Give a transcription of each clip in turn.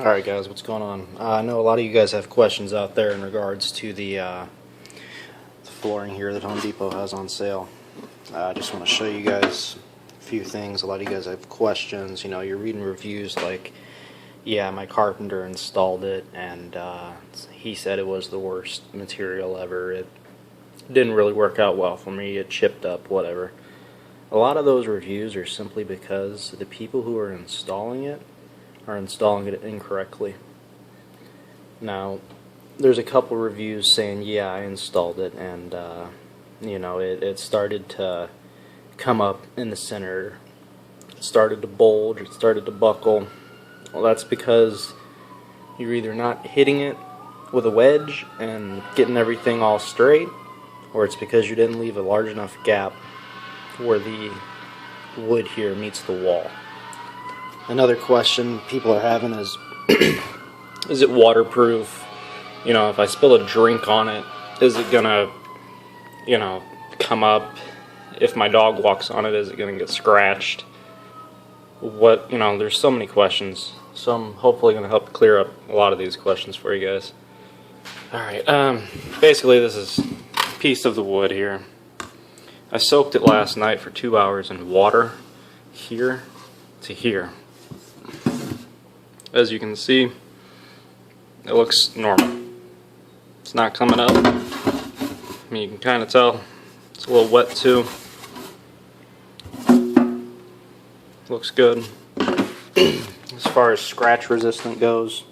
Alright guys, what's going on? I know a lot of you guys have questions out there in regards to the flooring here that Home Depot has on sale. I just want to show you guys a few things. A lot of you guys have questions. You know, you're reading reviews like, yeah, my carpenter installed it and he said it was the worst material ever. It didn't really work out well for me. It chipped up, whatever. A lot of those reviews are simply because the people who are installing it are installing it incorrectly. Now, there's a couple reviews saying, yeah, I installed it, and you know, it started to come up in the center, it started to bulge, it started to buckle. Well, that's because you're either not hitting it with a wedge and getting everything all straight, or it's because you didn't leave a large enough gap where the wood here meets the wall. Another question people are having is it waterproof? You know, if I spill a drink on it, is it gonna, you know, come up? If my dog walks on it, is it gonna get scratched? What, you know, there's so many questions. So I'm hopefully gonna help clear up a lot of these questions for you guys. Alright, basically this is a piece of the wood here. I soaked it last night for 2 hours in water, here to here. As you can see, it looks normal. It's not coming up. I mean, you can kind of tell it's a little wet too. Looks good. As far as scratch resistant goes,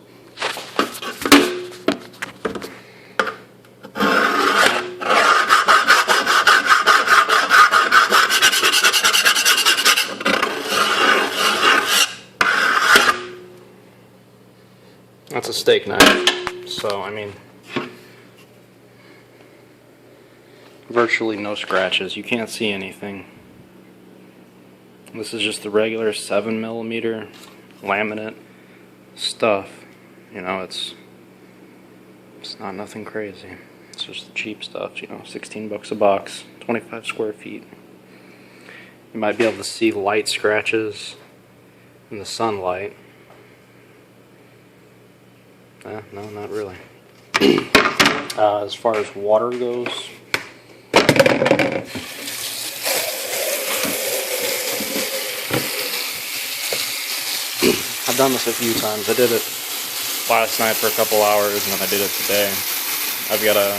that's a steak knife, so I mean, virtually no scratches. You can't see anything. This is just the regular 7mm laminate stuff. You know, it's not nothing crazy. It's just the cheap stuff. You know, 16 bucks a box, 25 square feet. You might be able to see light scratches in the sunlight. No, not really. As far as water goes, I've done this a few times. I did it last night for a couple hours, and then I did it today. I've got a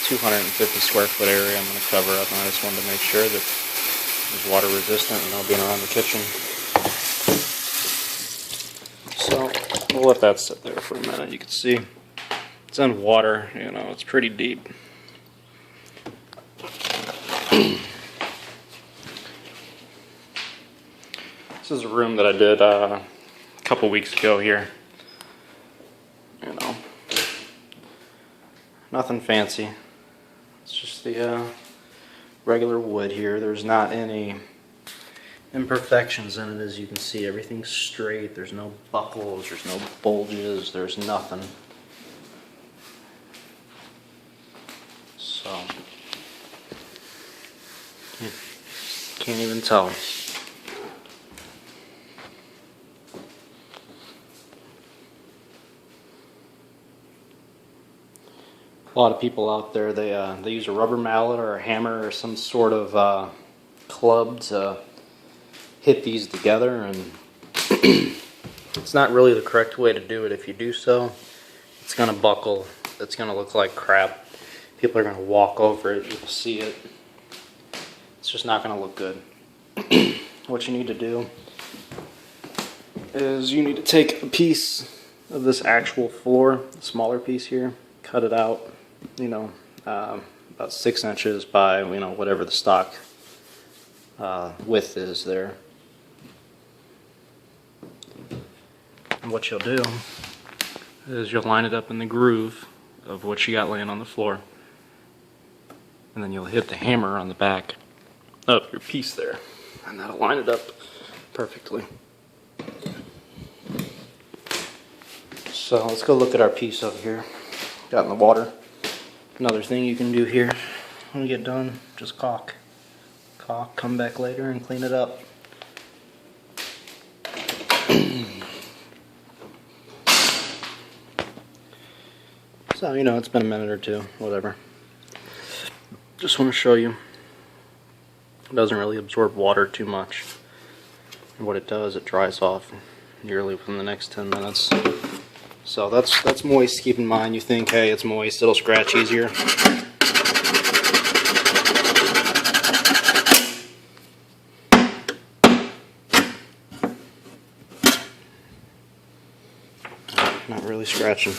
250 square foot area I'm going to cover up, and I just wanted to make sure that it's water resistant, you know, being around the kitchen. So we'll let that sit there for a minute. You can see it's in water, you know, it's pretty deep. This is a room that I did a couple weeks ago here. You know, nothing fancy. It's just the regular wood here. There's not any imperfections in it, as you can see. Everything's straight. There's no buckles, there's no bulges, there's nothing. So you can't even tell. A lot of people out there, they use a rubber mallet or a hammer or some sort of club to hit these together, and it's not really the correct way to do it. If you do so, it's going to buckle. It's going to look like crap. People are going to walk over it. You'll see it. It's just not going to look good. What you need to do is you need to take a piece of this actual floor, a smaller piece here, cut it out, you know, about 6 inches by, you know, whatever the stock width is there. And what you'll do is you'll line it up in the groove of what you got laying on the floor, and then you'll hit the hammer on the back of your piece there, and that'll line it up perfectly. So let's go look at our piece over here. Got in the water. Another thing you can do here when you get done, just caulk, come back later and clean it up. So, you know, it's been a minute or two, whatever. Just want to show you. It doesn't really absorb water too much. And what it does, it dries off nearly within the next 10 minutes. So that's moist. Keep in mind, you think, hey, it's moist, it'll scratch easier. Not really scratching.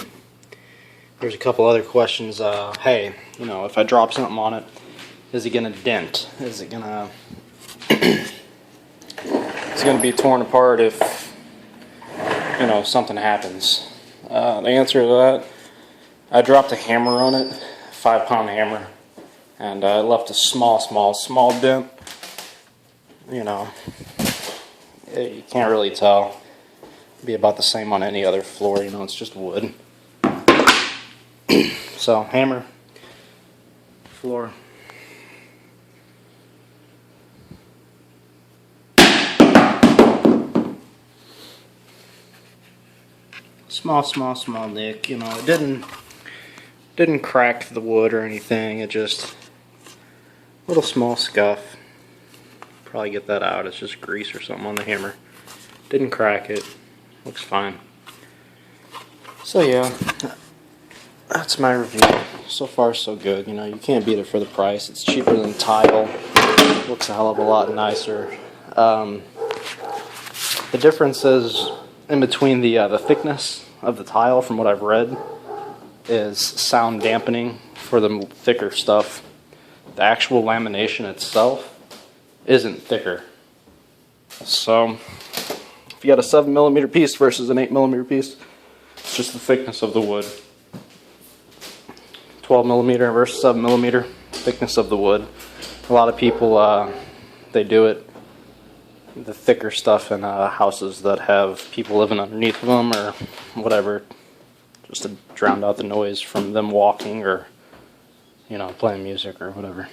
There's a couple other questions. Hey, you know, if I drop something on it, is it gonna dent? Is it gonna it's gonna be torn apart if, you know, something happens? The answer to that, I dropped a hammer on it, 5-pound hammer, and I left a small dent. You know, you can't really tell. It'd be about the same on any other floor, you know, it's just wood. So, hammer, floor. Small nick, you know, it didn't crack the wood or anything, it just, a little small scuff. Probably get that out, it's just grease or something on the hammer. Didn't crack it, looks fine. So yeah, that's my review. So far so good, you know, you can't beat it for the price. It's cheaper than tile, looks a hell of a lot nicer. The difference is in between the thickness of the tile, from what I've read, is sound dampening for the thicker stuff. The actual lamination itself isn't thicker. So if you got a 7mm piece versus an 8mm piece, it's just the thickness of the wood. 12mm versus 7mm, thickness of the wood. A lot of people, they do it, the thicker stuff in houses that have people living underneath them or whatever, just to drown out the noise from them walking or, you know, playing music or whatever.